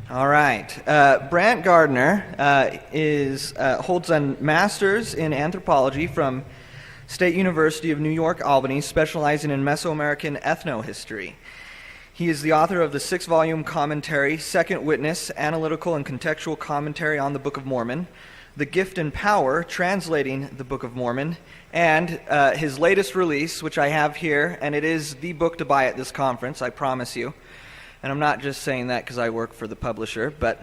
All right. Brant Gardner holds a master's in anthropology from State University of New York, Albany, specializing in Mesoamerican ethnohistory. He is the author of the 6-volume commentary, Second Witness, Analytical and Contextual Commentary on the Book of Mormon, The Gift and Power, Translating the Book of Mormon, and his latest release, which I have here, and it is the book to buy at this conference, I promise you. And I'm not just saying that because I work for the publisher, but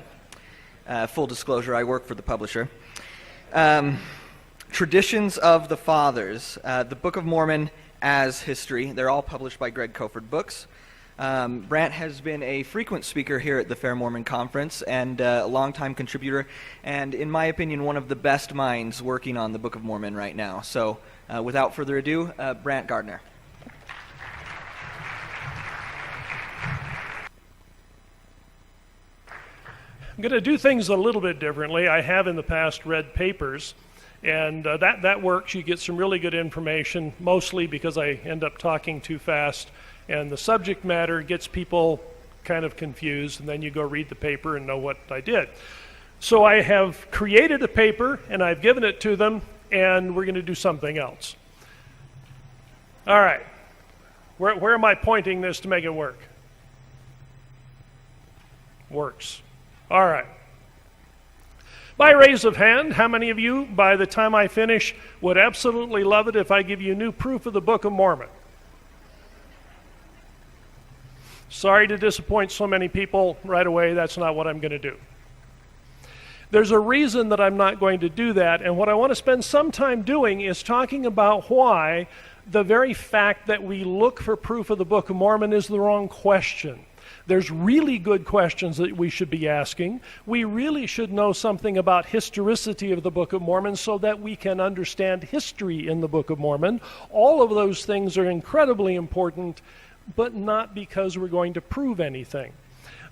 full disclosure, I work for the publisher. Traditions of the Fathers, the Book of Mormon as History. They're all published by Greg Koford Books. Brant has been a frequent speaker here at the Fair Mormon Conference and a longtime contributor, and in my opinion, one of the best minds working on the Book of Mormon right now. So without further ado, Brant Gardner. I'm going to do things a little bit differently. I have in the past read papers, and that works. You get some really good information, mostly because I end up talking too fast, and the subject matter gets people kind of confused, and then you go read the paper and know what I did. So I have created a paper, and I've given it to them, and we're going to do something else. All right. Where am I pointing this to make it work? Works. All right. By raise of hand, how many of you, by the time I finish, would absolutely love it if I give you new proof of the Book of Mormon? Sorry to disappoint so many people right away. That's not what I'm going to do. There's a reason that I'm not going to do that, and what I want to spend some time doing is talking about why the very fact that we look for proof of the Book of Mormon is the wrong question. There's really good questions that we should be asking. We really should know something about historicity of the Book of Mormon so that we can understand history in the Book of Mormon. All of those things are incredibly important, but not because we're going to prove anything.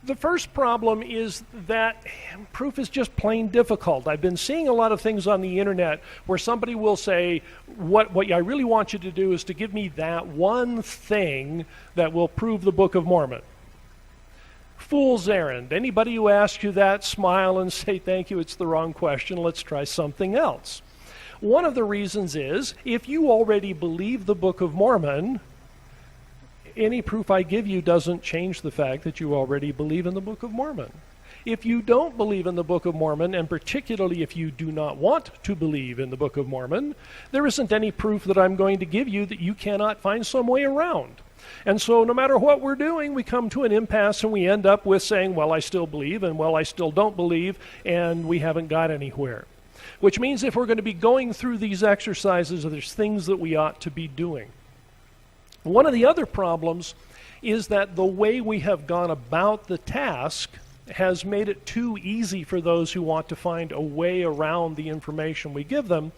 The first problem is that proof is just plain difficult. I've been seeing a lot of things on the internet where somebody will say, what I really want you to do is to give me that one thing that will prove the Book of Mormon. Fool's errand. Anybody who asks you that, smile and say, thank you, it's the wrong question, let's try something else. One of the reasons is, if you already believe the Book of Mormon, any proof I give you doesn't change the fact that you already believe in the Book of Mormon. If you don't believe in the Book of Mormon, and particularly if you do not want to believe in the Book of Mormon, there isn't any proof that I'm going to give you that you cannot find some way around. And so no matter what we're doing, we come to an impasse and we end up with saying, well, I still believe, and well, I still don't believe, and we haven't got anywhere. Which means if we're going to be going through these exercises, there's things that we ought to be doing. One of the other problems is that the way we have gone about the task has made it too easy for those who want to find a way around the information we give them,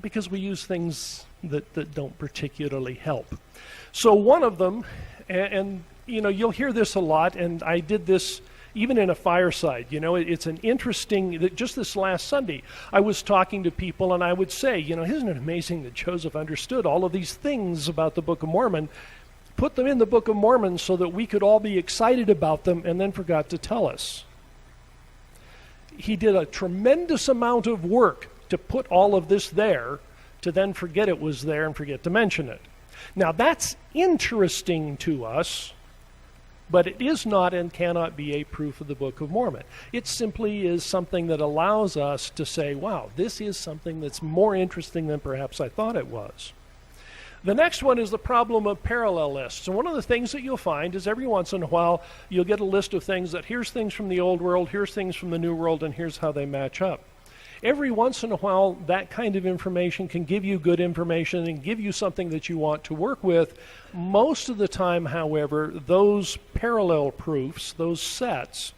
because we use things that don't particularly help. So one of them, and you know, you'll hear this a lot, and I did this even in a fireside. You know, it's an interesting, just this last Sunday, I was talking to people and I would say, you know, isn't it amazing that Joseph understood all of these things about the Book of Mormon, put them in the Book of Mormon so that we could all be excited about them, and then forgot to tell us. He did a tremendous amount of work to put all of this there, to then forget it was there and forget to mention it. Now that's interesting to us, but it is not and cannot be a proof of the Book of Mormon. It simply is something that allows us to say, wow, this is something that's more interesting than perhaps I thought it was. The next one is the problem of parallel lists. And one of the things that you'll find is every once in a while you'll get a list of things that here's things from the Old World, here's things from the New World, and here's how they match up. Every once in a while, that kind of information can give you good information and give you something that you want to work with. Most of the time, however, those parallel proofs, those sets,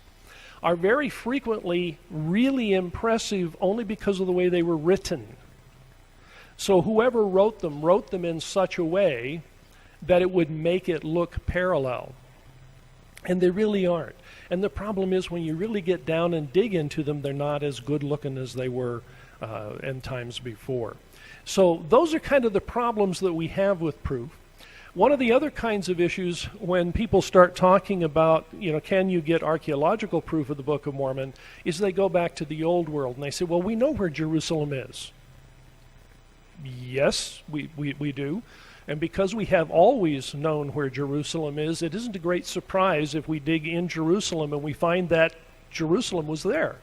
are very frequently really impressive only because of the way they were written. So whoever wrote them in such a way that it would make it look parallel. And they really aren't. And the problem is when you really get down and dig into them, they're not as good looking as they were in times before. So those are kind of the problems that we have with proof. One of the other kinds of issues when people start talking about, can you get archaeological proof of the Book of Mormon, is they go back to the Old World and they say, well, we know where Jerusalem is. Yes, we do. And because we have always known where Jerusalem is, it isn't a great surprise if we dig in Jerusalem and we find that Jerusalem was there.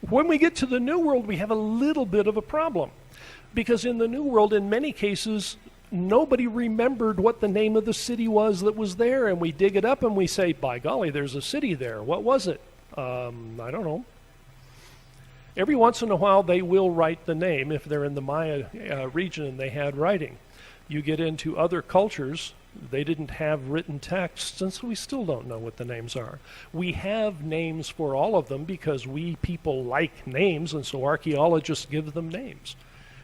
When we get to the New World, we have a little bit of a problem. Because in the New World, in many cases, nobody remembered what the name of the city was that was there, and we dig it up and we say, by golly, there's a city there. What was it? I don't know. Every once in a while, they will write the name if they're in the Maya region and they had writing. You get into other cultures, they didn't have written texts, and so we still don't know what the names are. We have names for all of them because we people like names, and so archaeologists give them names.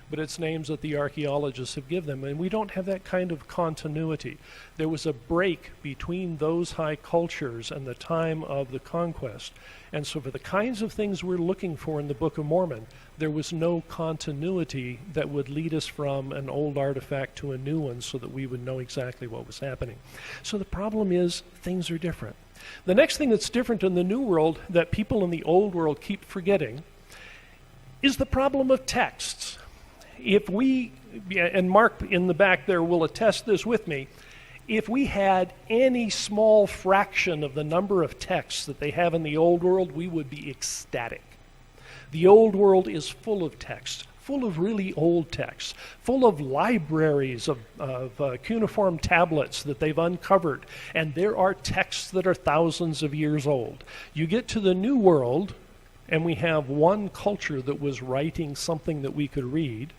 But it's names that the archaeologists have given them, and we don't have that kind of continuity. There was a break between those high cultures and the time of the conquest. And so for the kinds of things we're looking for in the Book of Mormon, there was no continuity that would lead us from an old artifact to a new one so that we would know exactly what was happening. So the problem is things are different. The next thing that's different in the New World that people in the Old World keep forgetting is the problem of texts. If we, and Mark in the back there will attest this with me, if we had any small fraction of the number of texts that they have in the Old World, we would be ecstatic. The Old World is full of texts, full of really old texts, full of libraries of cuneiform tablets that they've uncovered, and there are texts that are thousands of years old. You get to the New World, and we have one culture that was writing something that we could read.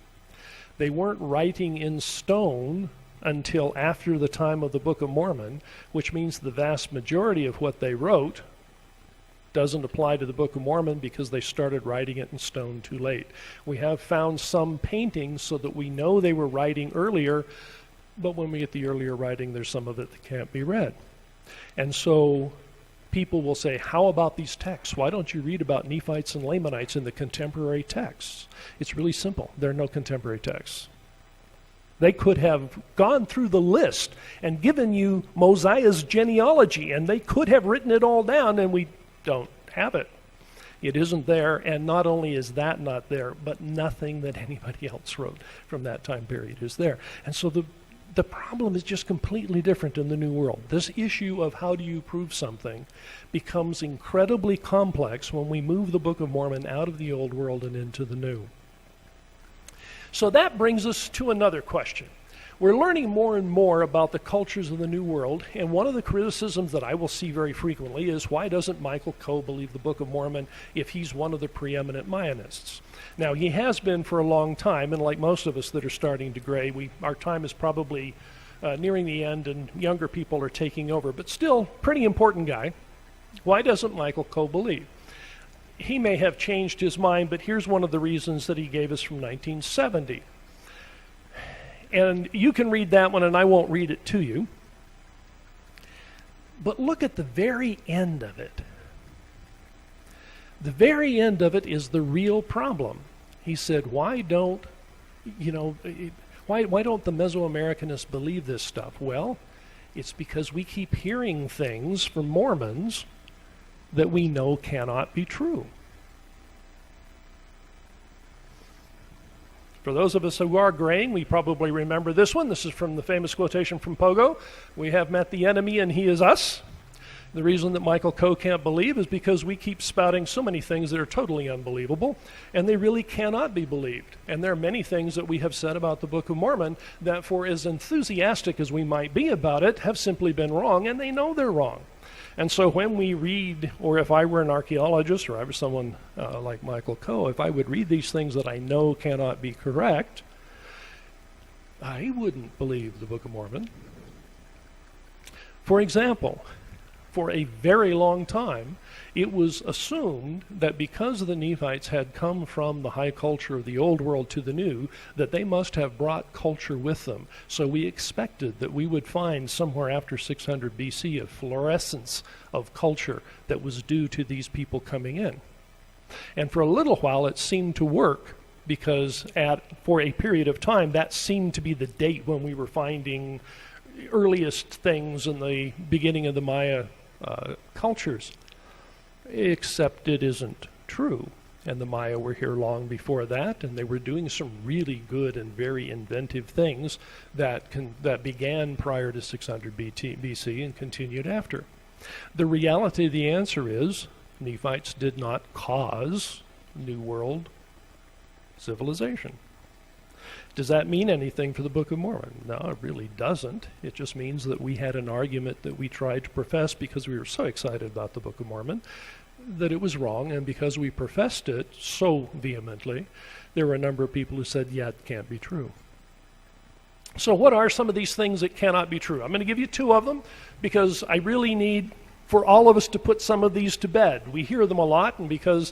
They weren't writing in stone until after the time of the Book of Mormon, which means the vast majority of what they wrote doesn't apply to the Book of Mormon because they started writing it in stone too late. We have found some paintings so that we know they were writing earlier, but when we get the earlier writing, there's some of it that can't be read. And so people will say, how about these texts? Why don't you read about Nephites and Lamanites in the contemporary texts? It's really simple. There are no contemporary texts. They could have gone through the list and given you Mosiah's genealogy, and they could have written it all down, and we don't have it. It isn't there, and not only is that not there, but nothing that anybody else wrote from that time period is there. And so the problem is just completely different in the New World. This issue of how do you prove something becomes incredibly complex when we move the Book of Mormon out of the Old World and into the New. So that brings us to another question. We're learning more and more about the cultures of the New World, and one of the criticisms that I will see very frequently is, why doesn't Michael Coe believe the Book of Mormon if he's one of the preeminent Mayanists? Now, he has been for a long time, and like most of us that are starting to gray, our time is probably nearing the end and younger people are taking over, but still, pretty important guy. Why doesn't Michael Coe believe? He may have changed his mind, but here's one of the reasons that he gave us from 1970. And you can read that one, and I won't read it to you. But look at the very end of it. The very end of it is the real problem. He said, why don't the Mesoamericanists believe this stuff? Well, it's because we keep hearing things from Mormons that we know cannot be true. For those of us who are graying, we probably remember this one. This is from the famous quotation from Pogo. We have met the enemy and he is us. The reason that Michael Coe can't believe is because we keep spouting so many things that are totally unbelievable, and they really cannot be believed. And there are many things that we have said about the Book of Mormon that, for as enthusiastic as we might be about it, have simply been wrong, and they know they're wrong. And so when we read, or if I were an archaeologist, or I was someone like Michael Coe, if I would read these things that I know cannot be correct, I wouldn't believe the Book of Mormon. For example, for a very long time, it was assumed that because the Nephites had come from the high culture of the Old World to the New, that they must have brought culture with them. So we expected that we would find somewhere after 600 BC a fluorescence of culture that was due to these people coming in. And for a little while it seemed to work because for a period of time that seemed to be the date when we were finding earliest things in the beginning of the Maya cultures. Except it isn't true. And the Maya were here long before that, and they were doing some really good and very inventive things that began prior to 600 BC and continued after. The reality of the answer is Nephites did not cause New World civilization. Does that mean anything for the Book of Mormon? No, it really doesn't. It just means that we had an argument that we tried to profess because we were so excited about the Book of Mormon that it was wrong, and because we professed it so vehemently, there were a number of people who said, yeah, it can't be true. So what are some of these things that cannot be true? I'm going to give you two of them because I really need for all of us to put some of these to bed. We hear them a lot, and because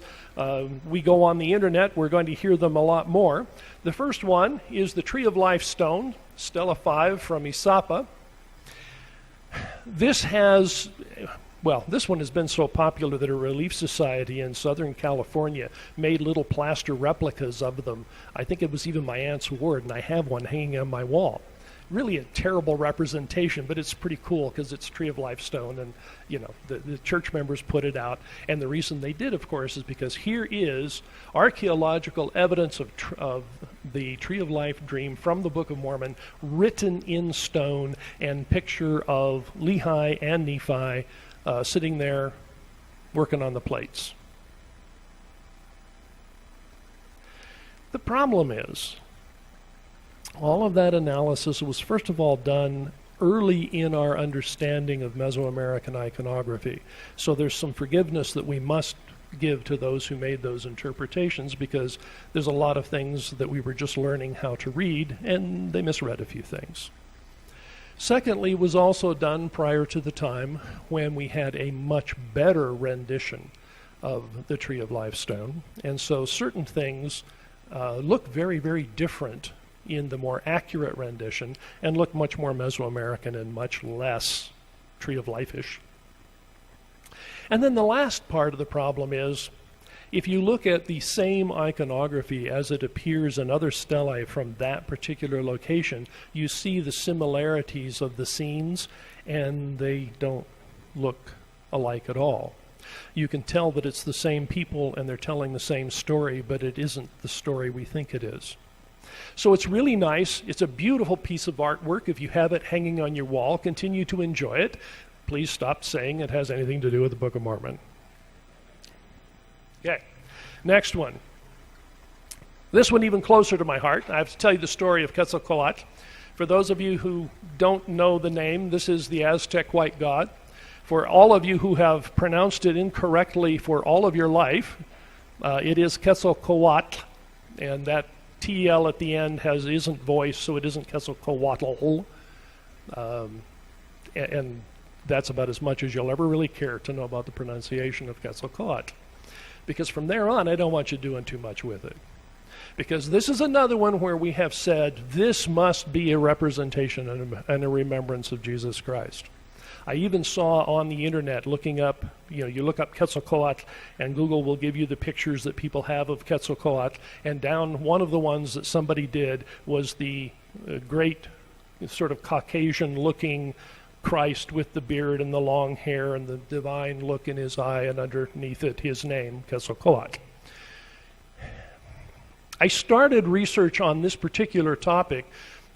we go on the internet, we're going to hear them a lot more. The first one is the Tree of Life stone, Stela 5 from Isapa. This one has been so popular that a Relief Society in Southern California made little plaster replicas of them. I think it was even my aunt's ward, and I have one hanging on my wall. Really a terrible representation, but it's pretty cool because it's Tree of Life stone, and the church members put it out. And the reason they did, of course, is because here is archaeological evidence of the Tree of Life dream from the Book of Mormon, written in stone, and picture of Lehi and Nephi sitting there working on the plates. The problem is, all of that analysis was first of all done early in our understanding of Mesoamerican iconography. So there's some forgiveness that we must give to those who made those interpretations, because there's a lot of things that we were just learning how to read, and they misread a few things. Secondly, it was also done prior to the time when we had a much better rendition of the Tree of Life stone, and so certain things look very, very different in the more accurate rendition and look much more Mesoamerican and much less Tree of Life-ish. And then the last part of the problem is, if you look at the same iconography as it appears in other stelae from that particular location, you see the similarities of the scenes, and they don't look alike at all. You can tell that it's the same people and they're telling the same story, but it isn't the story we think it is. So it's really nice. It's a beautiful piece of artwork. If you have it hanging on your wall, continue to enjoy it. Please stop saying it has anything to do with the Book of Mormon. Okay, next one. This one even closer to my heart. I have to tell you the story of Quetzalcoatl. For those of you who don't know the name, this is the Aztec white god. For all of you who have pronounced it incorrectly for all of your life, it is Quetzalcoatl, and that TL at the end isn't voiced, so it isn't Quetzalcoatl. And that's about as much as you'll ever really care to know about the pronunciation of Quetzalcoatl. Because from there on, I don't want you doing too much with it. Because this is another one where we have said this must be a representation and a remembrance of Jesus Christ. I even saw on the internet, looking up, you look up Quetzalcoatl, and Google will give you the pictures that people have of Quetzalcoatl, and down one of the ones that somebody did was the great sort of Caucasian-looking Christ with the beard and the long hair and the divine look in his eye, and underneath it his name, Quetzalcoatl. I started research on this particular topic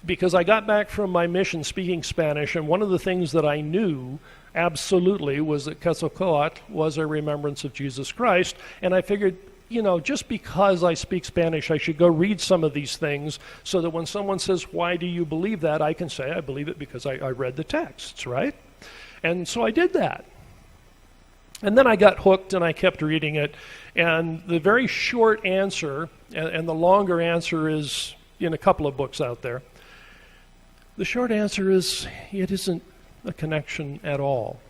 because I got back from my mission speaking Spanish, and one of the things that I knew absolutely was that Quetzalcoatl was a remembrance of Jesus Christ, and I figured, just because I speak Spanish, I should go read some of these things so that when someone says, why do you believe that, I can say, I believe it because I read the texts, right? And so I did that. And then I got hooked and I kept reading it, and the very short answer, and the longer answer is in a couple of books out there, the short answer is it isn't a connection at all.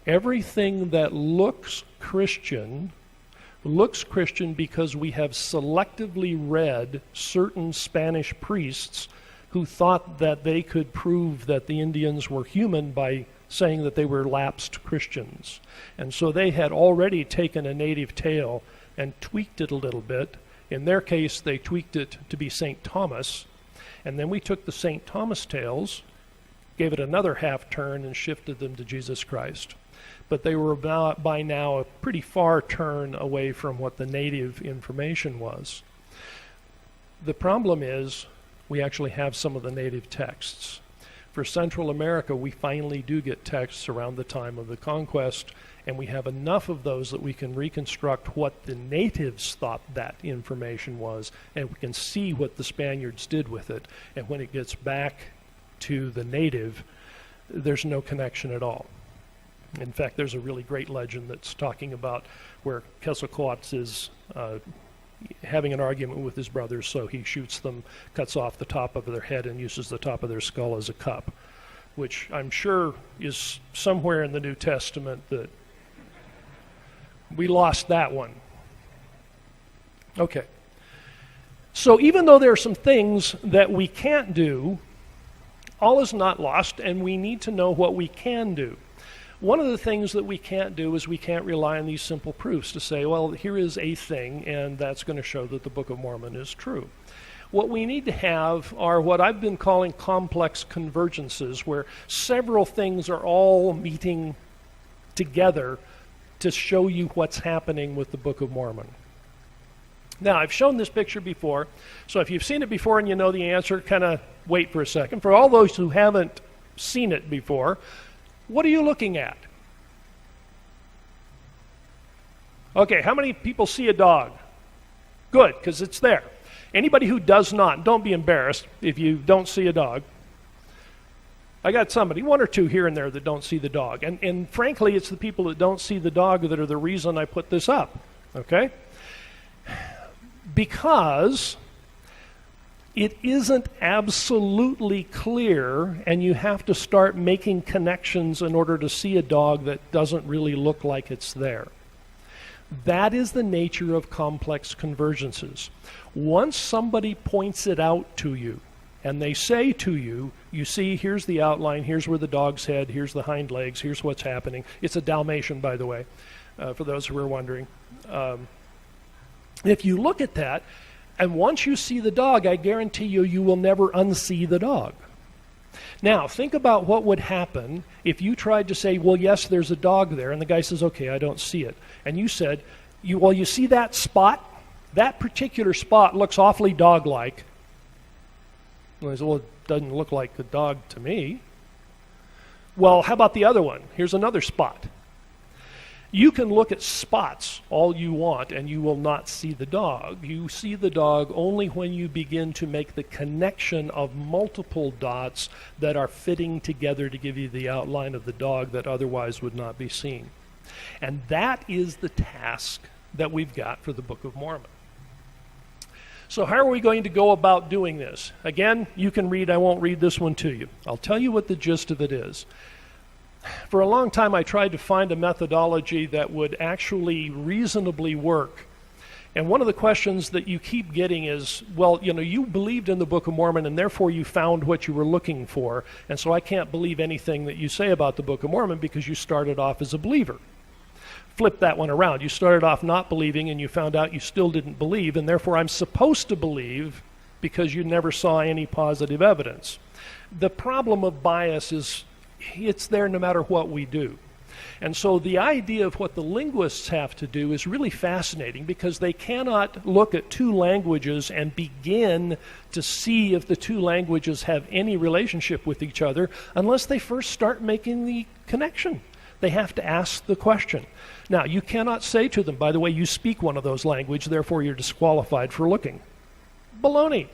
Everything that looks Christian because we have selectively read certain Spanish priests who thought that they could prove that the Indians were human by saying that they were lapsed Christians. And so they had already taken a native tale and tweaked it a little bit In their case, they tweaked it to be St. Thomas, and then we took the St. Thomas tales, gave it another half turn, and shifted them to Jesus Christ. But they were by now a pretty far turn away from what the native information was. The problem is we actually have some of the native texts. For Central America, we finally do get texts around the time of the conquest, and we have enough of those that we can reconstruct what the natives thought that information was, and we can see what the Spaniards did with it. And when it gets back to the native, there's no connection at all. In fact, there's a really great legend that's talking about where Quetzalcoatl is having an argument with his brothers, so he shoots them, cuts off the top of their head, and uses the top of their skull as a cup, which I'm sure is somewhere in the New Testament that we lost that one. Okay. So even though there are some things that we can't do, all is not lost, and we need to know what we can do. One of the things that we can't do is we can't rely on these simple proofs to say, well, here is a thing, and that's going to show that the Book of Mormon is true. What we need to have are what I've been calling complex convergences, where several things are all meeting together to show you what's happening with the Book of Mormon. Now, I've shown this picture before, so if you've seen it before and you know the answer, kind of wait for a second. For all those who haven't seen it before, what are you looking at? Okay, how many people see a dog? Good, because it's there. Anybody who does not, don't be embarrassed if you don't see a dog. I got somebody, one or two here and there that don't see the dog. And frankly, it's the people that don't see the dog that are the reason I put this up. Okay? Because it isn't absolutely clear, and you have to start making connections in order to see a dog that doesn't really look like it's there. That is the nature of complex convergences. Once somebody points it out to you, and they say to you, you see, here's the outline, here's where the dog's head, here's the hind legs, here's what's happening. It's a Dalmatian, by the way, for those who are wondering. If you look at that, and once you see the dog, I guarantee you, you will never unsee the dog. Now, think about what would happen if you tried to say, well, yes, there's a dog there, and the guy says, okay, I don't see it. And you said, well, you see that spot? That particular spot looks awfully dog-like. And I said, well, it doesn't look like a dog to me. Well, how about the other one? Here's another spot. You can look at spots all you want, and you will not see the dog. You see the dog only when you begin to make the connection of multiple dots that are fitting together to give you the outline of the dog that otherwise would not be seen. And that is the task that we've got for the Book of Mormon. So how are we going to go about doing this? Again, you can read. I won't read this one to you. I'll tell you what the gist of it is. For a long time, I tried to find a methodology that would actually reasonably work. And one of the questions that you keep getting is, well, you believed in the Book of Mormon, and therefore you found what you were looking for, and so I can't believe anything that you say about the Book of Mormon because you started off as a believer. Flip that one around. You started off not believing, and you found out you still didn't believe, and therefore I'm supposed to believe because you never saw any positive evidence. The problem of bias is it's there no matter what we do. And so the idea of what the linguists have to do is really fascinating because they cannot look at two languages and begin to see if the two languages have any relationship with each other unless they first start making the connection. They have to ask the question. Now, you cannot say to them, by the way, you speak one of those languages, therefore you're disqualified for looking. Baloney.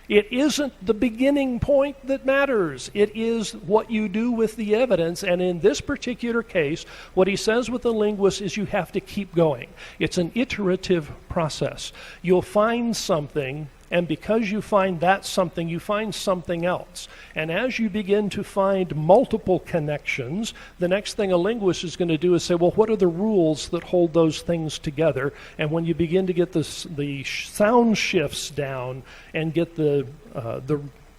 It isn't the beginning point that matters. It is what you do with the evidence. And in this particular case, what he says with the linguist is you have to keep going. It's an iterative process. You'll find something, and because you find that something, you find something else. And as you begin to find multiple connections, the next thing a linguist is going to do is say, well, what are the rules that hold those things together? And when you begin to get the sound shifts down and get the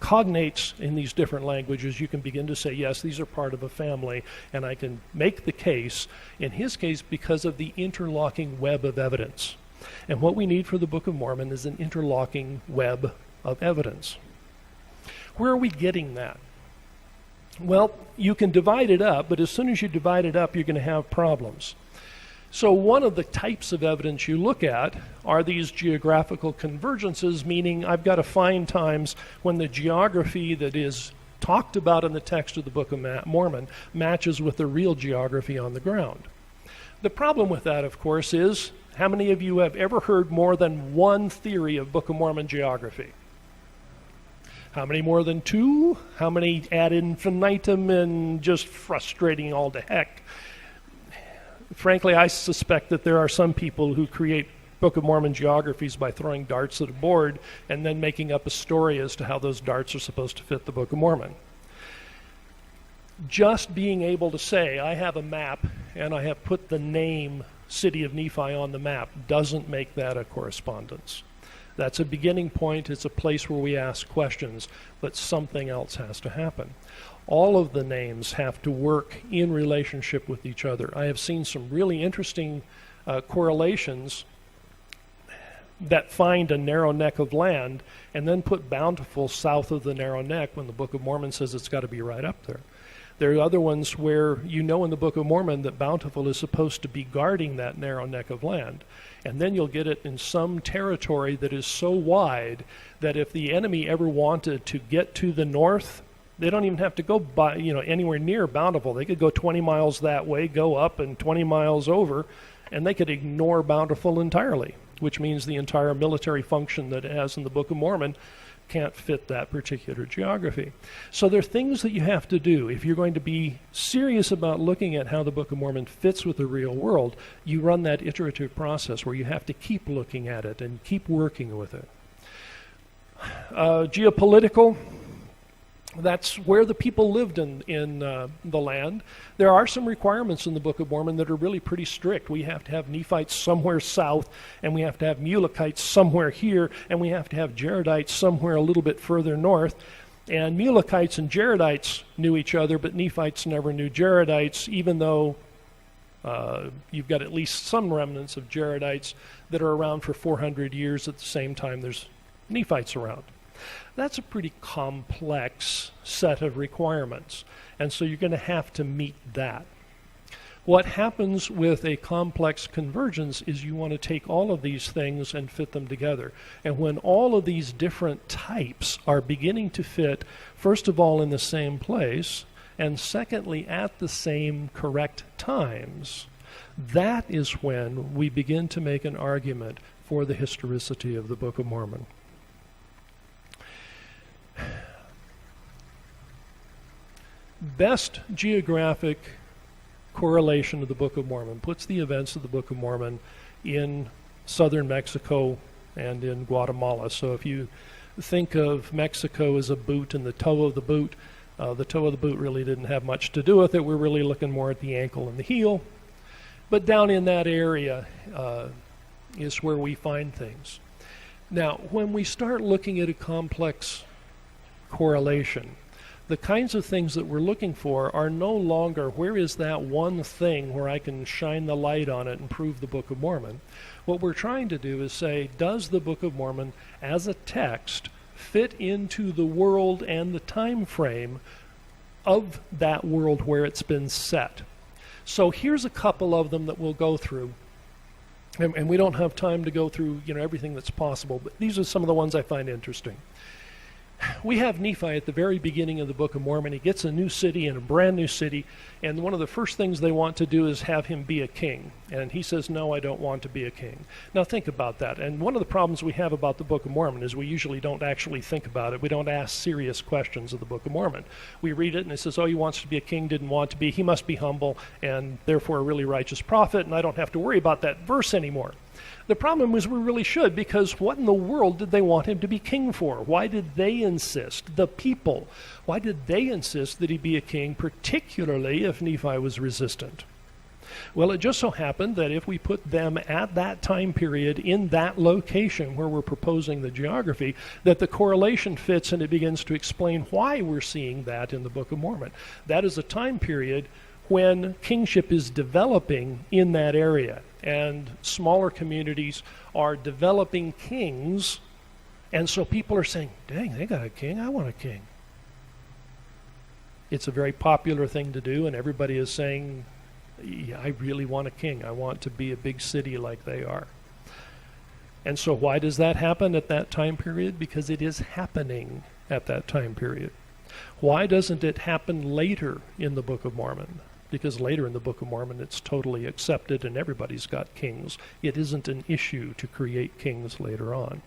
cognates in these different languages, you can begin to say, yes, these are part of a family, and I can make the case, in his case, because of the interlocking web of evidence. And what we need for the Book of Mormon is an interlocking web of evidence. Where are we getting that? Well, you can divide it up, but as soon as you divide it up, you're going to have problems. So one of the types of evidence you look at are these geographical convergences, meaning I've got to find times when the geography that is talked about in the text of the Book of Mormon matches with the real geography on the ground. The problem with that, of course, is how many of you have ever heard more than one theory of Book of Mormon geography? How many more than two? How many ad infinitum and just frustrating all to heck? Frankly, I suspect that there are some people who create Book of Mormon geographies by throwing darts at a board and then making up a story as to how those darts are supposed to fit the Book of Mormon. Just being able to say, I have a map and I have put the name City of Nephi on the map doesn't make that a correspondence. That's a beginning point. It's a place where we ask questions, but something else has to happen. All of the names have to work in relationship with each other. I have seen some really interesting correlations that find a narrow neck of land and then put Bountiful south of the narrow neck when the Book of Mormon says it's got to be right up there. There are other ones where you know in the Book of Mormon that Bountiful is supposed to be guarding that narrow neck of land. And then you'll get it in some territory that is so wide that if the enemy ever wanted to get to the north, they don't even have to go by, anywhere near Bountiful. They could go 20 miles that way, go up, and 20 miles over, and they could ignore Bountiful entirely, which means the entire military function that it has in the Book of Mormon can't fit that particular geography. So there are things that you have to do. If you're going to be serious about looking at how the Book of Mormon fits with the real world, you run that iterative process where you have to keep looking at it and keep working with it. Geopolitical, that's where the people lived in the land. There are some requirements in the Book of Mormon that are really pretty strict. We have to have Nephites somewhere south, and we have to have Mulekites somewhere here, and we have to have Jaredites somewhere a little bit further north. And Mulekites and Jaredites knew each other, but Nephites never knew Jaredites, even though you've got at least some remnants of Jaredites that are around for 400 years at the same time there's Nephites around. That's a pretty complex set of requirements, and so you're going to have to meet that. What happens with a complex convergence is you want to take all of these things and fit them together. And when all of these different types are beginning to fit, first of all in the same place, and secondly at the same correct times, that is when we begin to make an argument for the historicity of the Book of Mormon. Best geographic correlation of the Book of Mormon puts the events of the Book of Mormon in southern Mexico and in Guatemala. So if you think of Mexico as a boot and the toe of the boot really didn't have much to do with it. We're really looking more at the ankle and the heel. But down in that area is where we find things. Now, when we start looking at a complex correlation, the kinds of things that we're looking for are no longer where is that one thing where I can shine the light on it and prove the Book of Mormon. What we're trying to do is say, does the Book of Mormon as a text fit into the world and the time frame of that world where it's been set? So here's a couple of them that we'll go through. And we don't have time to go through everything that's possible, but these are some of the ones I find interesting. We have Nephi at the very beginning of the Book of Mormon. He gets a new city and a brand new city, and one of the first things they want to do is have him be a king. And he says, no, I don't want to be a king. Now think about that. And one of the problems we have about the Book of Mormon is we usually don't actually think about it. We don't ask serious questions of the Book of Mormon. We read it and it says, oh, he wants to be a king, didn't want to be. He must be humble and therefore a really righteous prophet, and I don't have to worry about that verse anymore. The problem is we really should, because what in the world did they want him to be king for? Why did they insist, the people, why did they insist that he be a king, particularly if Nephi was resistant? Well, it just so happened that if we put them at that time period in that location where we're proposing the geography, that the correlation fits and it begins to explain why we're seeing that in the Book of Mormon. That is a time period when kingship is developing in that area, and smaller communities are developing kings, and so people are saying, dang, they got a king, I want a king. It's a very popular thing to do, and everybody is saying, yeah, I really want a king. I want to be a big city like they are. And so why does that happen at that time period? Because it is happening at that time period. Why doesn't it happen later in the Book of Mormon? Because later in the Book of Mormon it's totally accepted and everybody's got kings. It isn't an issue to create kings later on.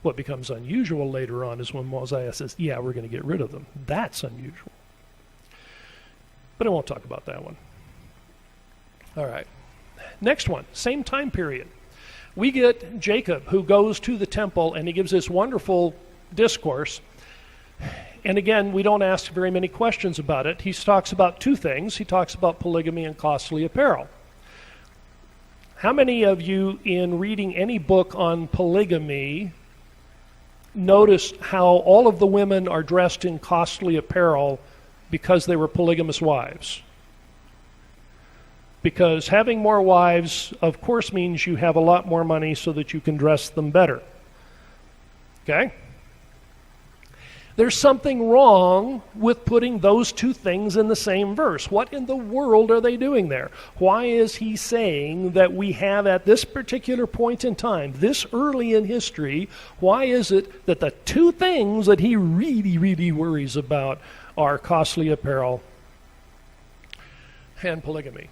What becomes unusual later on is when Mosiah says, yeah, we're going to get rid of them. That's unusual. But I won't talk about that one. All right. Next one, same time period. We get Jacob, who goes to the temple, and he gives this wonderful discourse. And again, we don't ask very many questions about it. He talks about two things. He talks about polygamy and costly apparel. How many of you, in reading any book on polygamy, noticed how all of the women are dressed in costly apparel because they were polygamous wives? Because having more wives, of course, means you have a lot more money so that you can dress them better. Okay? There's something wrong with putting those two things in the same verse. What in the world are they doing there? Why is he saying that we have at this particular point in time, this early in history, why is it that the two things that he really, really worries about are costly apparel and polygamy?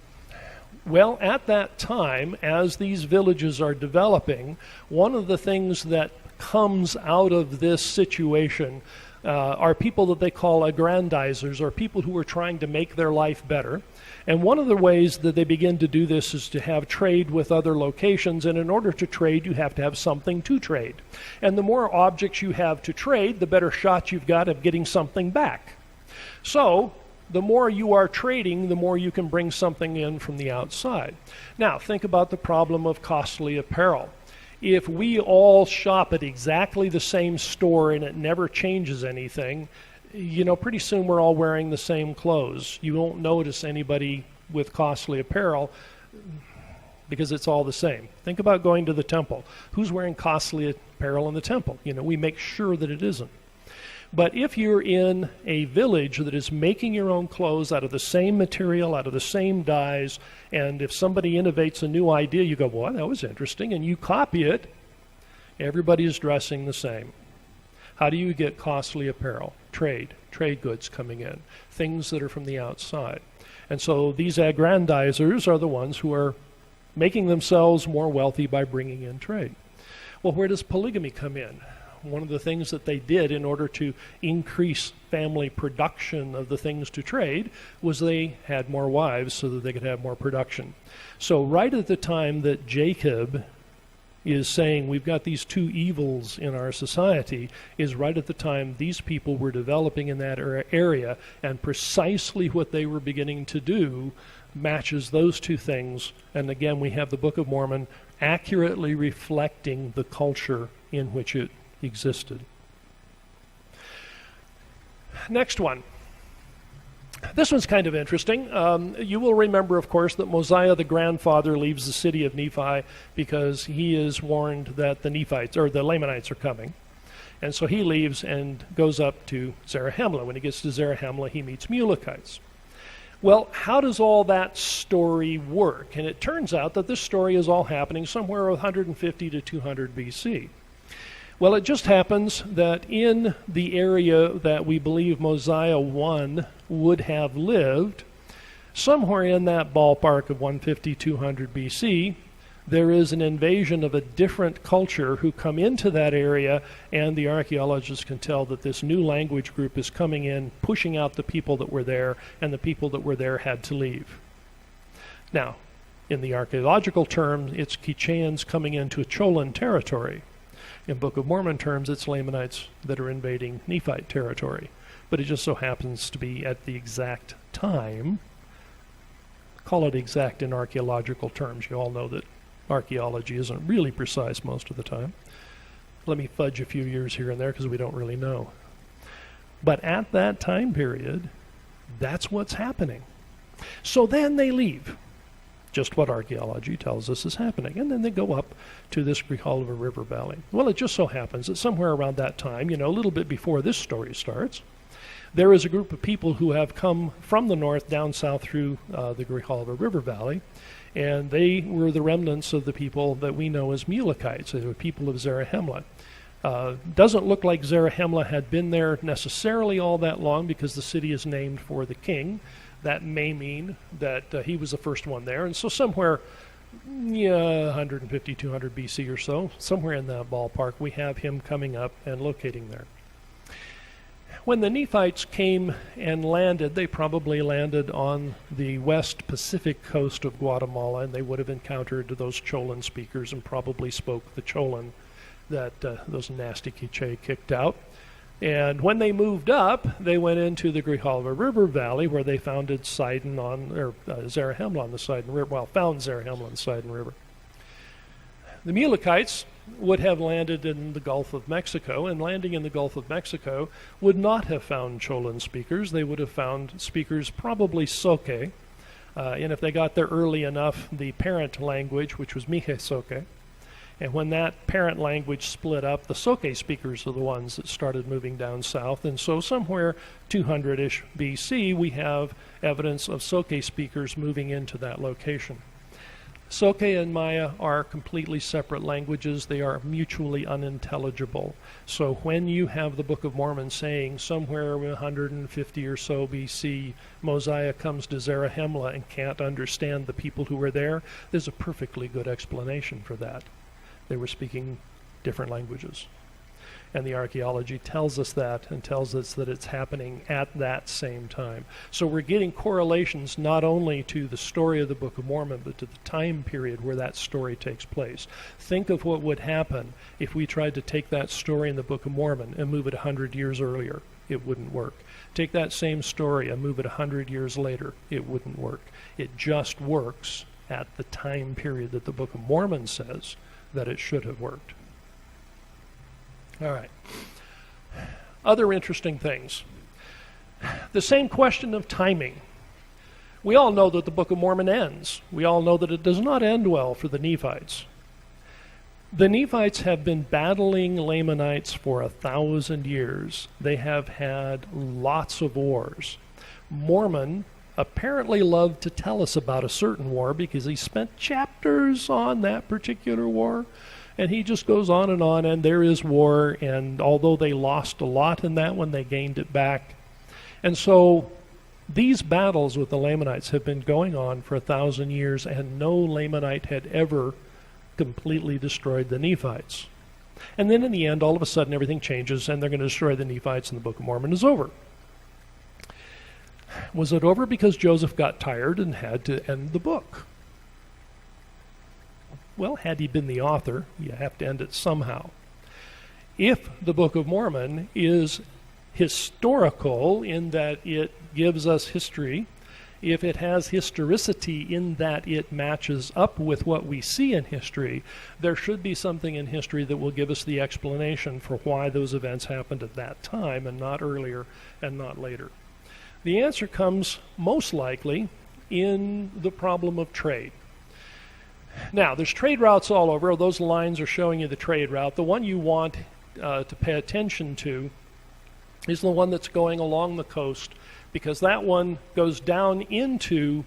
Well, at that time, as these villages are developing, one of the things that comes out of this situation are people that they call aggrandizers, or people who are trying to make their life better. And one of the ways that they begin to do this is to have trade with other locations, and in order to trade, you have to have something to trade. And the more objects you have to trade, the better shot you've got of getting something back. So, the more you are trading, the more you can bring something in from the outside. Now, think about the problem of costly apparel. If we all shop at exactly the same store and it never changes anything, you know, pretty soon we're all wearing the same clothes. You won't notice anybody with costly apparel because it's all the same. Think about going to the temple. Who's wearing costly apparel in the temple? You know, we make sure that it isn't. But if you're in a village that is making your own clothes out of the same material, out of the same dyes, and if somebody innovates a new idea, you go, well, that was interesting, and you copy it, everybody is dressing the same. How do you get costly apparel? Trade goods coming in, things that are from the outside. And so these aggrandizers are the ones who are making themselves more wealthy by bringing in trade. Well, where does polygamy come in? One of the things that they did in order to increase family production of the things to trade was they had more wives so that they could have more production. So right at the time that Jacob is saying we've got these two evils in our society is right at the time these people were developing in that area, and precisely what they were beginning to do matches those two things. And again, we have the Book of Mormon accurately reflecting the culture in which it existed. Next one. This one's kind of interesting. You will remember, of course, that Mosiah, the grandfather, leaves the city of Nephi because he is warned that the Nephites, or the Lamanites, are coming. And so he leaves and goes up to Zarahemla. When he gets to Zarahemla, he meets Mulekites. Well, how does all that story work? And it turns out that this story is all happening somewhere 150 to 200 BC. Well, it just happens that in the area that we believe Mosiah I would have lived, somewhere in that ballpark of 150, 200 BC, there is an invasion of a different culture who come into that area, and the archaeologists can tell that this new language group is coming in, pushing out the people that were there, and the people that were there had to leave. Now, in the archaeological term, it's Kicheans coming into Cholan territory. In Book of Mormon terms, it's Lamanites that are invading Nephite territory. But it just so happens to be at the exact time. Call it exact in archaeological terms. You all know that archaeology isn't really precise most of the time. Let me fudge a few years here and there because we don't really know. But at that time period, that's what's happening. So then they leave. Just what archaeology tells us is happening. And then they go up to this Grijalva River Valley. Well, it just so happens that somewhere around that time, a little bit before this story starts, there is a group of people who have come from the north down south through the Grijalva River Valley, and they were the remnants of the people that we know as Mulekites. They were people of Zarahemla. Doesn't look like Zarahemla had been there necessarily all that long because the city is named for the king. That may mean that he was the first one there. And so somewhere, 150, 200 BC or so, somewhere in that ballpark, we have him coming up and locating there. When the Nephites came and landed, they probably landed on the west Pacific coast of Guatemala, and they would have encountered those Cholan speakers and probably spoke the Cholan that those nasty Quiche kicked out. And when they moved up, they went into the Grijalva River Valley, where they founded Zarahemla on the Sidon River. Well, found Zarahemla on the Sidon River. The Mulekites would have landed in the Gulf of Mexico, and landing in the Gulf of Mexico would not have found Cholan speakers. They would have found speakers probably Soke, and if they got there early enough, the parent language, which was Mije Soke. And when that parent language split up, the Soke speakers are the ones that started moving down south. And so somewhere 200-ish BC, we have evidence of Soke speakers moving into that location. Soke and Maya are completely separate languages. They are mutually unintelligible. So when you have the Book of Mormon saying somewhere 150 or so BC, Mosiah comes to Zarahemla and can't understand the people who were there, there's a perfectly good explanation for that. They were speaking different languages. And the archaeology tells us that, and tells us that it's happening at that same time. So we're getting correlations not only to the story of the Book of Mormon, but to the time period where that story takes place. Think of what would happen if we tried to take that story in the Book of Mormon and move it 100 years earlier. It wouldn't work. Take that same story and move it 100 years later. It wouldn't work. It just works at the time period that the Book of Mormon says that it should have worked. All right. Other interesting things. The same question of timing. We all know that the Book of Mormon ends. We all know that it does not end well for the Nephites. The Nephites have been battling Lamanites for 1,000 years. They have had lots of wars. Mormon apparently loved to tell us about a certain war because he spent chapters on that particular war. And he just goes on, and there is war, and although they lost a lot in that one, they gained it back. And so these battles with the Lamanites have been going on for 1,000 years, and no Lamanite had ever completely destroyed the Nephites. And then in the end, all of a sudden, everything changes, and they're going to destroy the Nephites, and the Book of Mormon is over. Was it over because Joseph got tired and had to end the book? Well, had he been the author, you have to end it somehow. If the Book of Mormon is historical in that it gives us history, if it has historicity in that it matches up with what we see in history, there should be something in history that will give us the explanation for why those events happened at that time and not earlier and not later. The answer comes most likely in the problem of trade. Now, there's trade routes all over. Those lines are showing you the trade route. The one you want to pay attention to is the one that's going along the coast, because that one goes down into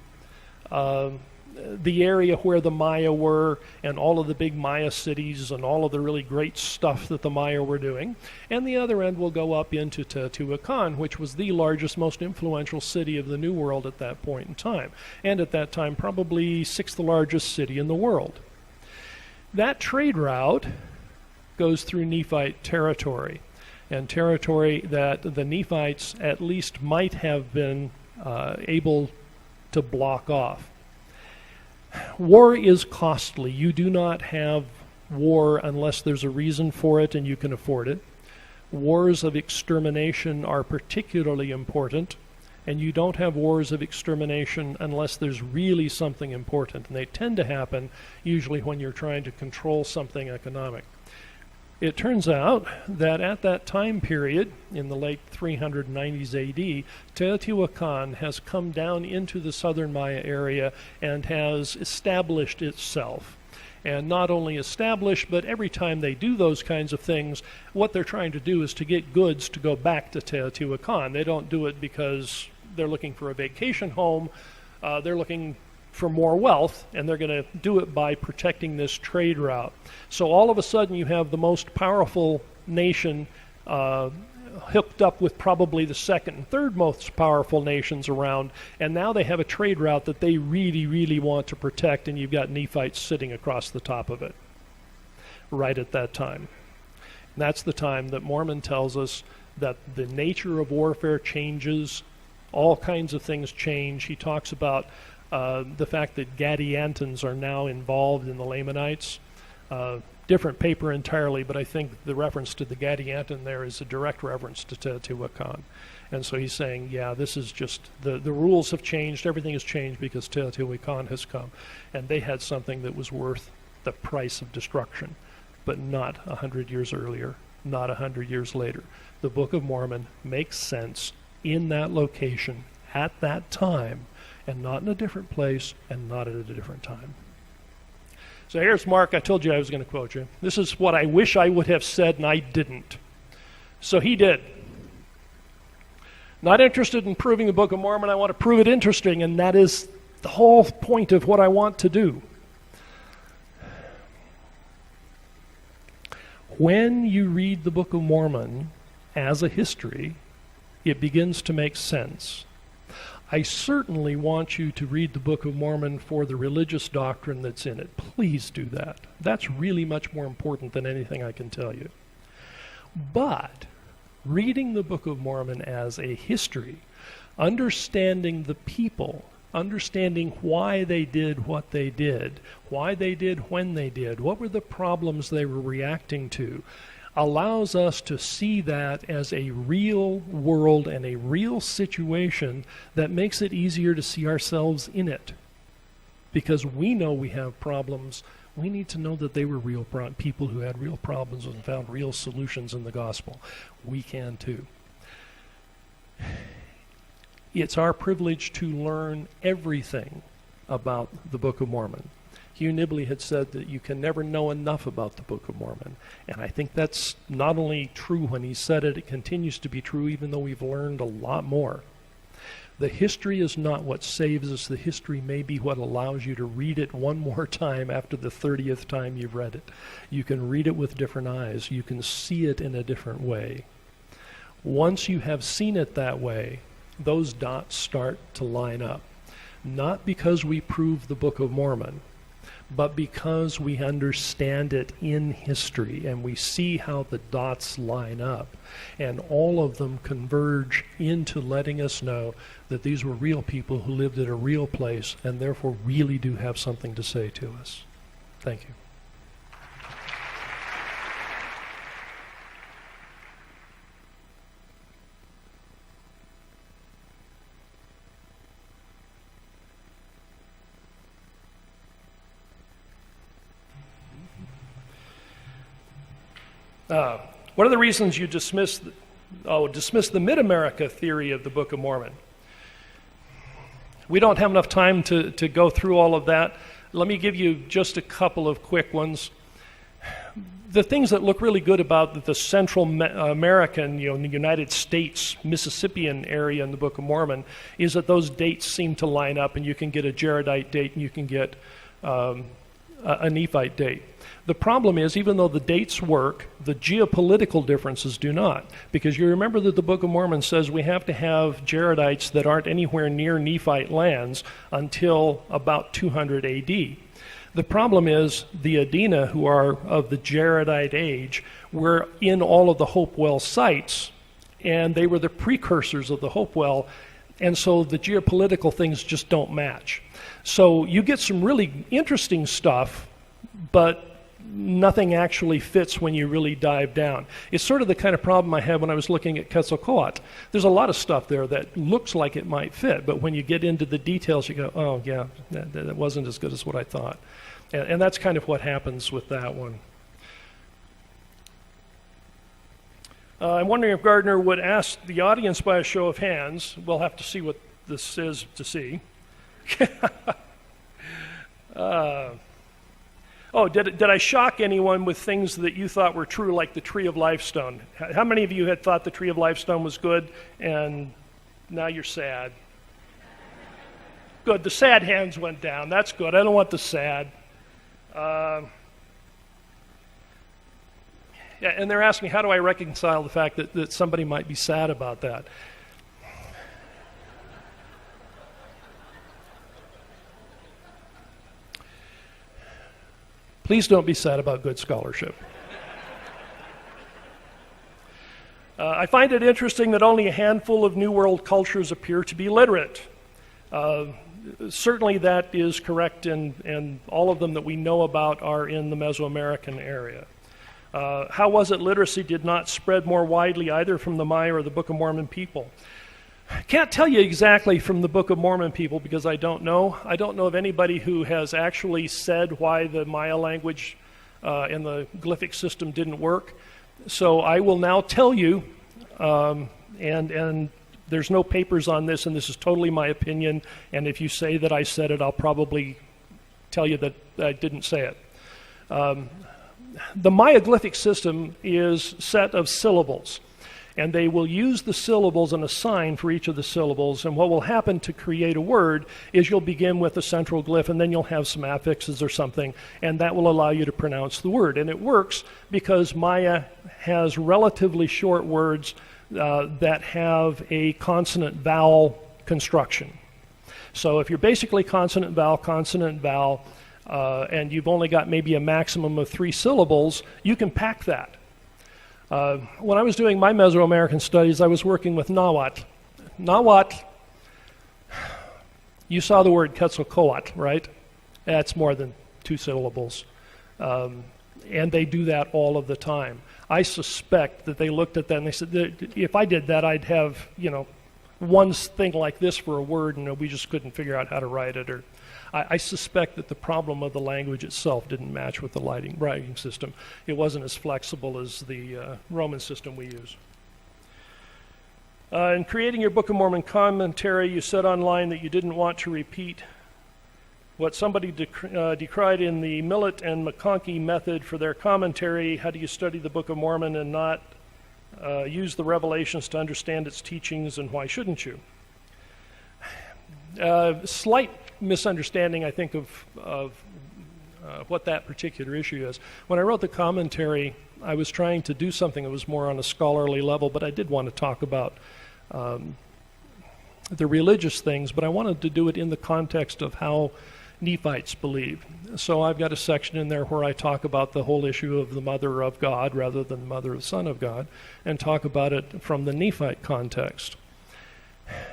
the area where the Maya were and all of the big Maya cities and all of the really great stuff that the Maya were doing. And the other end will go up into Teotihuacan, which was the largest, most influential city of the New World at that point in time. And at that time, probably sixth largest city in the world. That trade route goes through Nephite territory, and territory that the Nephites at least might have been able to block off. War is costly. You do not have war unless there's a reason for it and you can afford it. Wars of extermination are particularly important, and you don't have wars of extermination unless there's really something important, and they tend to happen usually when you're trying to control something economic. It turns out that at that time period, in the late 390s AD, Teotihuacan has come down into the southern Maya area and has established itself. And not only established, but every time they do those kinds of things, what they're trying to do is to get goods to go back to Teotihuacan. They don't do it because they're looking for a vacation home. They're looking for more wealth, and they're going to do it by protecting this trade route. So all of a sudden you have the most powerful nation hooked up with probably the second and third most powerful nations around, and now they have a trade route that they really, really want to protect, and you've got Nephites sitting across the top of it right at that time. And that's the time that Mormon tells us that the nature of warfare changes, all kinds of things change. He talks about the fact that Gadiantans are now involved in the Lamanites. Different paper entirely, but I think the reference to the Gadianton there is a direct reference to Teotihuacan. And so he's saying, yeah, this is just, the rules have changed, everything has changed because Teotihuacan has come. And they had something that was worth the price of destruction, but not 100 years earlier, not 100 years later. The Book of Mormon makes sense in that location at that time, and not in a different place, and not at a different time. So here's Mark. I told you I was going to quote you. This is what I wish I would have said, and I didn't. So he did. Not interested in proving the Book of Mormon. I want to prove it interesting, and that is the whole point of what I want to do. When you read the Book of Mormon as a history, it begins to make sense. I certainly want you to read the Book of Mormon for the religious doctrine that's in it. Please do that. That's really much more important than anything I can tell you. But reading the Book of Mormon as a history, understanding the people, understanding why they did what they did, why they did when they did, what were the problems they were reacting to, allows us to see that as a real world and a real situation that makes it easier to see ourselves in it. Because we know we have problems, we need to know that they were real people who had real problems and found real solutions in the gospel. We can too. It's our privilege to learn everything about the Book of Mormon. Hugh Nibley had said that you can never know enough about the Book of Mormon. And I think that's not only true when he said it, it continues to be true even though we've learned a lot more. The history is not what saves us. The history may be what allows you to read it one more time after the 30th time you've read it. You can read it with different eyes. You can see it in a different way. Once you have seen it that way, those dots start to line up. Not because we prove the Book of Mormon, but because we understand it in history and we see how the dots line up, and all of them converge into letting us know that these were real people who lived at a real place and therefore really do have something to say to us. Thank you. One of the reasons you dismiss the Mid-America theory of the Book of Mormon. We don't have enough time to go through all of that. Let me give you just a couple of quick ones. The things that look really good about the Central American, the United States, Mississippian area in the Book of Mormon is that those dates seem to line up, and you can get a Jaredite date and you can get a Nephite date. The problem is, even though the dates work, the geopolitical differences do not. Because you remember that the Book of Mormon says we have to have Jaredites that aren't anywhere near Nephite lands until about 200 AD. The problem is the Adena, who are of the Jaredite age, were in all of the Hopewell sites, and they were the precursors of the Hopewell, and so the geopolitical things just don't match. So you get some really interesting stuff, but nothing actually fits when you really dive down. It's sort of the kind of problem I had when I was looking at Quetzalcoatl. There's a lot of stuff there that looks like it might fit, but when you get into the details, you go, oh yeah, that wasn't as good as what I thought. And that's kind of what happens with that one. I'm wondering if Gardner would ask the audience by a show of hands. We'll have to see what this is to see. Did I shock anyone with things that you thought were true, like the Tree of Life Stone? How many of you had thought the Tree of Life Stone was good, and now you're sad? Good, the sad hands went down. That's good. I don't want the sad. And they're asking, how do I reconcile the fact that somebody might be sad about that? Please don't be sad about good scholarship. I find it interesting that only a handful of New World cultures appear to be literate. Certainly that is correct, and all of them that we know about are in the Mesoamerican area. How was it literacy did not spread more widely either from the Maya or the Book of Mormon people? I can't tell you exactly from the Book of Mormon people because I don't know. I don't know of anybody who has actually said why the Maya language and the glyphic system didn't work. So I will now tell you, and there's no papers on this, and this is totally my opinion, and if you say that I said it, I'll probably tell you that I didn't say it. The Maya glyphic system is a set of syllables, and they will use the syllables and a sign for each of the syllables, and what will happen to create a word is you'll begin with a central glyph, and then you'll have some affixes or something, and that will allow you to pronounce the word. And it works because Maya has relatively short words that have a consonant-vowel construction. So if you're basically consonant-vowel, and you've only got maybe a maximum of 3 syllables, you can pack that. When I was doing my Mesoamerican studies, I was working with Nahuatl. Nahuatl, you saw the word Quetzalcoatl, right? That's more than 2 syllables. And they do that all of the time. I suspect that they looked at that and they said, if I did that, I'd have, one thing like this for a word, and we just couldn't figure out how to write it. Or I suspect that the problem of the language itself didn't match with the writing system. It wasn't as flexible as the Roman system we use. In creating your Book of Mormon commentary, you said online that you didn't want to repeat what somebody decried in the Millet and McConkie method for their commentary. How do you study the Book of Mormon and not use the revelations to understand its teachings, and why shouldn't you? Slight misunderstanding, I think, of what that particular issue is. When I wrote the commentary, I was trying to do something that was more on a scholarly level, but I did want to talk about the religious things, but I wanted to do it in the context of how Nephites believe. So I've got a section in there where I talk about the whole issue of the mother of God rather than the mother of the son of God, and talk about it from the Nephite context.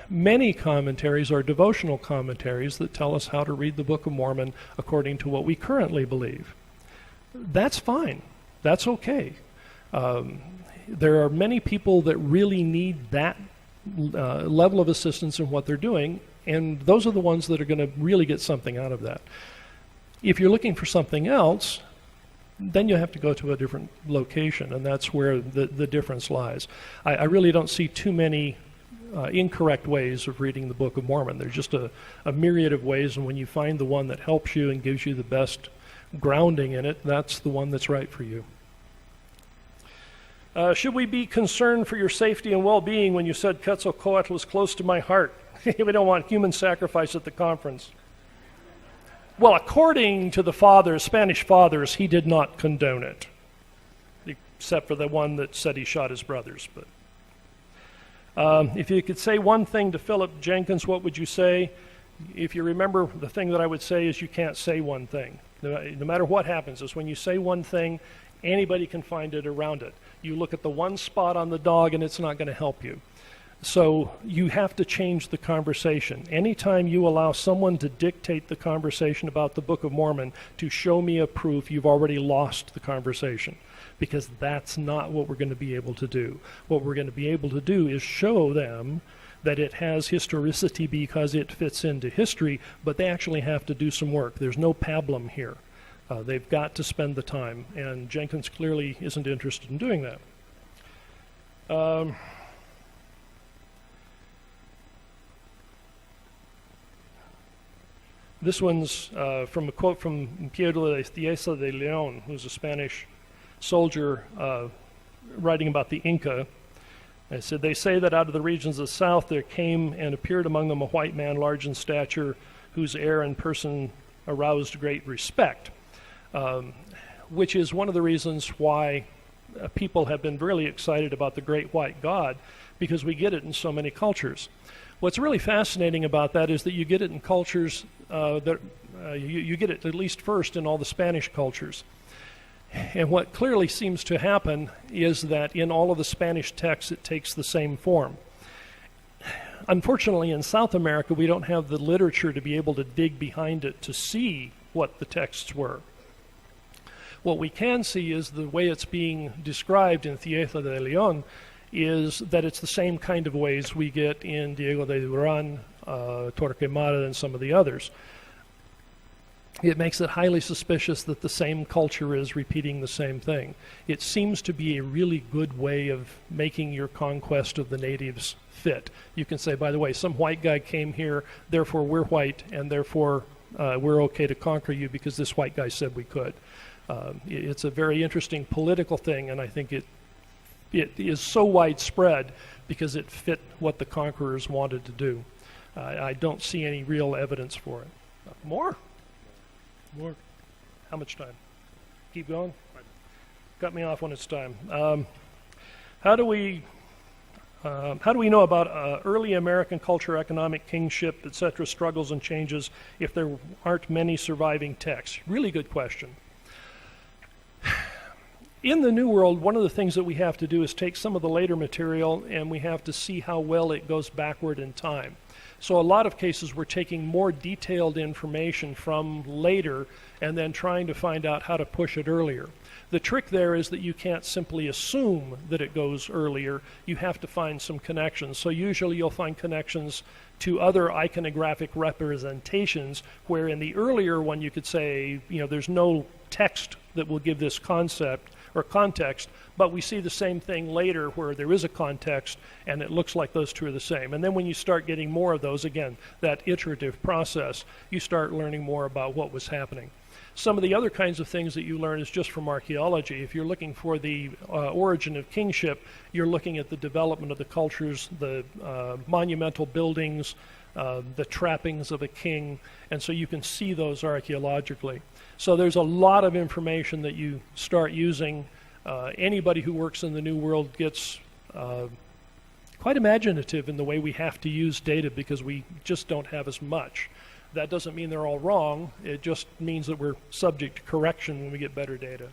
Many commentaries are devotional commentaries that tell us how to read the Book of Mormon according to what we currently believe. That's fine. That's okay. There are many people that really need that level of assistance in what they're doing, and those are the ones that are going to really get something out of that. If you're looking for something else, then you have to go to a different location, and that's where the difference lies. I really don't see too many incorrect ways of reading the Book of Mormon. There's just a myriad of ways, and when you find the one that helps you and gives you the best grounding in it, that's the one that's right for you. Should we be concerned for your safety and well-being when you said Quetzalcoatl was close to my heart? We don't want human sacrifice at the conference. Well, according to the Spanish fathers, he did not condone it, except for the one that said he shot his brothers. But if you could say one thing to Philip Jenkins, what would you say? If you remember, the thing that I would say is you can't say one thing. No matter what happens, is when you say one thing, anybody can find it around it. You look at the one spot on the dog and it's not going to help you. So you have to change the conversation. Anytime you allow someone to dictate the conversation about the Book of Mormon to show me a proof, you've already lost the conversation, because that's not what we're going to be able to do. What we're going to be able to do is show them that it has historicity because it fits into history, but they actually have to do some work. There's no pablum here. They've got to spend the time, and Jenkins clearly isn't interested in doing that. This one's from a quote from Pedro de Cieza de León, who's a Spanish soldier writing about the Inca. It said, "They say that out of the regions of the south there came and appeared among them a white man large in stature, whose air and person aroused great respect," which is one of the reasons why people have been really excited about the great white God, because we get it in so many cultures. What's really fascinating about that is that you get it in cultures you get it at least first in all the Spanish cultures. And what clearly seems to happen is that in all of the Spanish texts it takes the same form. Unfortunately, in South America, we don't have the literature to be able to dig behind it to see what the texts were. What we can see is the way it's being described in Cieza de León is that it's the same kind of ways we get in Diego de Duran, Torquemada, and some of the others. It makes it highly suspicious that the same culture is repeating the same thing. It seems to be a really good way of making your conquest of the natives fit. You can say, by the way, some white guy came here, therefore we're white, and therefore we're okay to conquer you because this white guy said we could. It's a very interesting political thing, and I think it is so widespread because it fit what the conquerors wanted to do. I don't see any real evidence for it. More? How much time? Keep going? Cut me off when it's time. How do we know about early American culture, economic kingship, etc., struggles and changes if there aren't many surviving texts? Really good question. In the New World, one of the things that we have to do is take some of the later material and we have to see how well it goes backward in time. So a lot of cases we're taking more detailed information from later and then trying to find out how to push it earlier. The trick there is that you can't simply assume that it goes earlier. You have to find some connections. So usually you'll find connections to other iconographic representations where in the earlier one you could say, there's no text that will give this concept or context, but we see the same thing later where there is a context and it looks like those two are the same. And then when you start getting more of those, again, that iterative process, you start learning more about what was happening. Some of the other kinds of things that you learn is just from archaeology. If you're looking for the origin of kingship, you're looking at the development of the cultures, the monumental buildings, the trappings of a king, and so you can see those archaeologically. So there's a lot of information that you start using. Anybody who works in the New World gets quite imaginative in the way we have to use data because we just don't have as much. That doesn't mean they're all wrong. It just means that we're subject to correction when we get better data.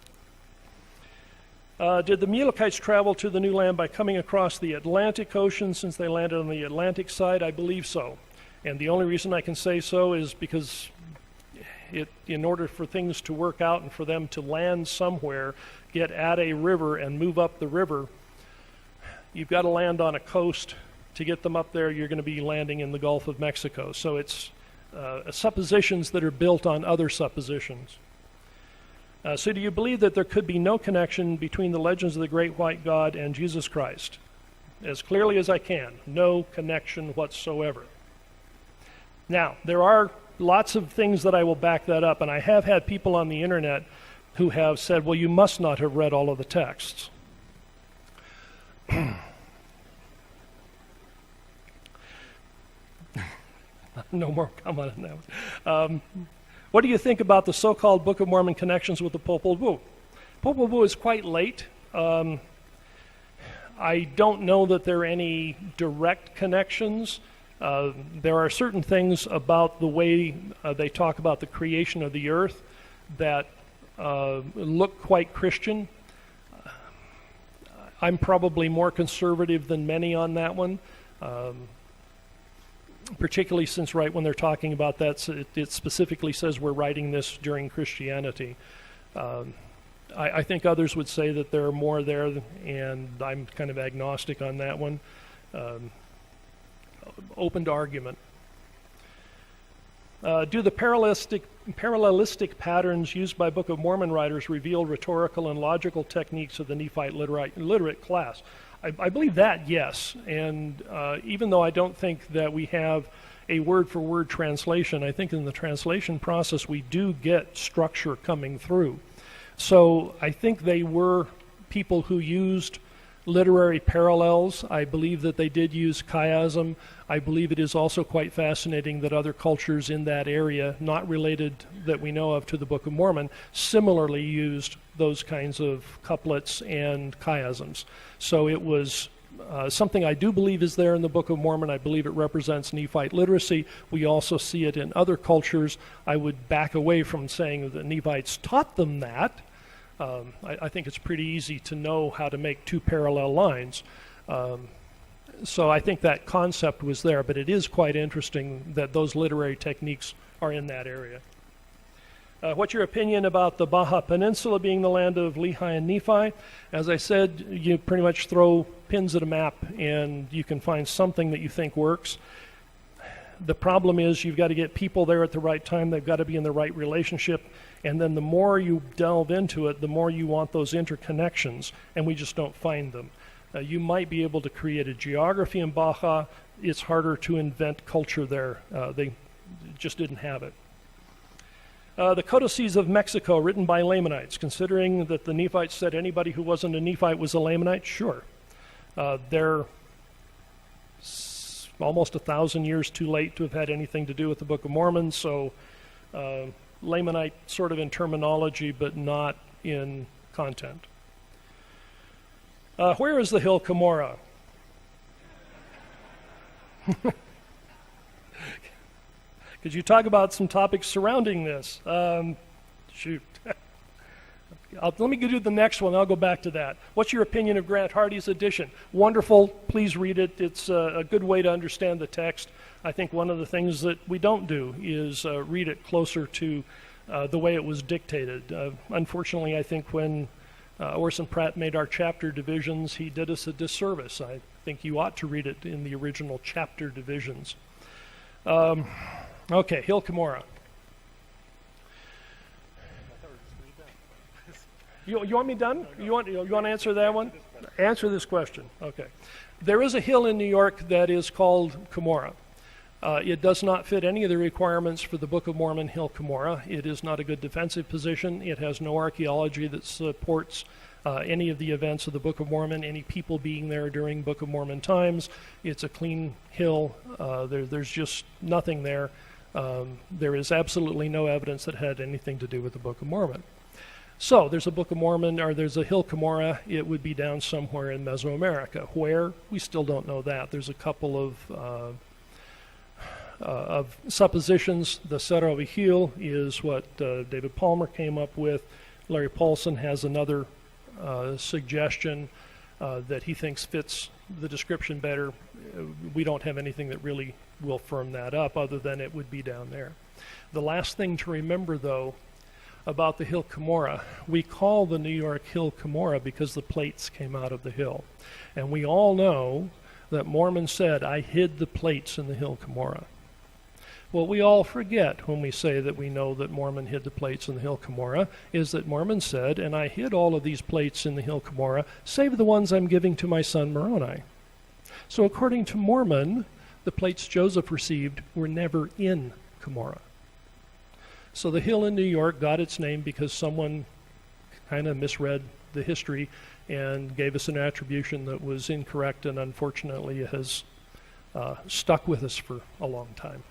Did the Amalekites travel to the new land by coming across the Atlantic Ocean since they landed on the Atlantic side? I believe so. And the only reason I can say so is because in order for things to work out and for them to land somewhere, get at a river and move up the river, you've got to land on a coast. To get them up there, you're going to be landing in the Gulf of Mexico. So it's suppositions that are built on other suppositions. So do you believe that there could be no connection between the legends of the great white God and Jesus Christ? As clearly as I can, no connection whatsoever. Now, there are lots of things that I will back that up, and I have had people on the internet who have said, well, you must not have read all of the texts. No more comment on that one. What do you think about the so-called Book of Mormon connections with the Popol Vuh? Popol Vuh is quite late. I don't know that there are any direct connections. There are certain things about the way they talk about the creation of the earth that look quite Christian. I'm probably more conservative than many on that one. Particularly since right when they're talking about that, it specifically says we're writing this during Christianity. I think others would say that there are more there, and I'm kind of agnostic on that one. Open to argument. Do the parallelistic patterns used by Book of Mormon writers reveal rhetorical and logical techniques of the Nephite literate class? I believe that, yes. And even though I don't think that we have a word-for-word translation, I think in the translation process we do get structure coming through. So I think they were people who used literary parallels. I believe that they did use chiasm. I believe it is also quite fascinating that other cultures in that area, not related that we know of to the Book of Mormon, similarly used those kinds of couplets and chiasms. So it was something I do believe is there in the Book of Mormon. I believe it represents Nephite literacy. We also see it in other cultures. I would back away from saying that the Nephites taught them that. I think it's pretty easy to know how to make two parallel lines. So I think that concept was there, but it is quite interesting that those literary techniques are in that area. What's your opinion about the Baja Peninsula being the land of Lehi and Nephi? As I said, you pretty much throw pins at a map and you can find something that you think works. The problem is you've got to get people there at the right time. They've got to be in the right relationship. And then the more you delve into it, the more you want those interconnections, and we just don't find them. You might be able to create a geography in Baja. It's harder to invent culture there. They just didn't have it. The Codices of Mexico, written by Lamanites, considering that the Nephites said anybody who wasn't a Nephite was a Lamanite, sure. They're almost 1,000 years too late to have had anything to do with the Book of Mormon, so Lamanite sort of in terminology, but not in content. Where is the hill Cumorah? Could you talk about some topics surrounding this? Shoot. Let me do the next one. I'll go back to that. What's your opinion of Grant Hardy's edition? Wonderful. Please read it. It's a good way to understand the text. I think one of the things that we don't do is read it closer to the way it was dictated. Unfortunately, I think when Orson Pratt made our chapter divisions, he did us a disservice. I think you ought to read it in the original chapter divisions. Okay, Hill Cumorah. You want me done? You want to answer that one? Answer this question. Okay. There is a hill in New York that is called Cumorah. It does not fit any of the requirements for the Book of Mormon Hill Cumorah. It is not a good defensive position. It has no archaeology that supports any of the events of the Book of Mormon, any people being there during Book of Mormon times. It's a clean hill. There's just nothing there. There is absolutely no evidence that had anything to do with the Book of Mormon. So there's a Book of Mormon, or there's a Hill Cumorah. It would be down somewhere in Mesoamerica. Where? We still don't know that. There's a couple of suppositions. The Cerro Vigil is what David Palmer came up with. Larry Paulson has another suggestion that he thinks fits the description better. We don't have anything that really will firm that up other than it would be down there. The last thing to remember, though, about the Hill Cumorah, we call the New York Hill Cumorah because the plates came out of the hill. And we all know that Mormon said, I hid the plates in the Hill Cumorah. What we all forget when we say that we know that Mormon hid the plates in the Hill Cumorah is that Mormon said, and I hid all of these plates in the Hill Cumorah, save the ones I'm giving to my son Moroni. So according to Mormon, the plates Joseph received were never in Cumorah. So the hill in New York got its name because someone kind of misread the history and gave us an attribution that was incorrect, and unfortunately it has stuck with us for a long time.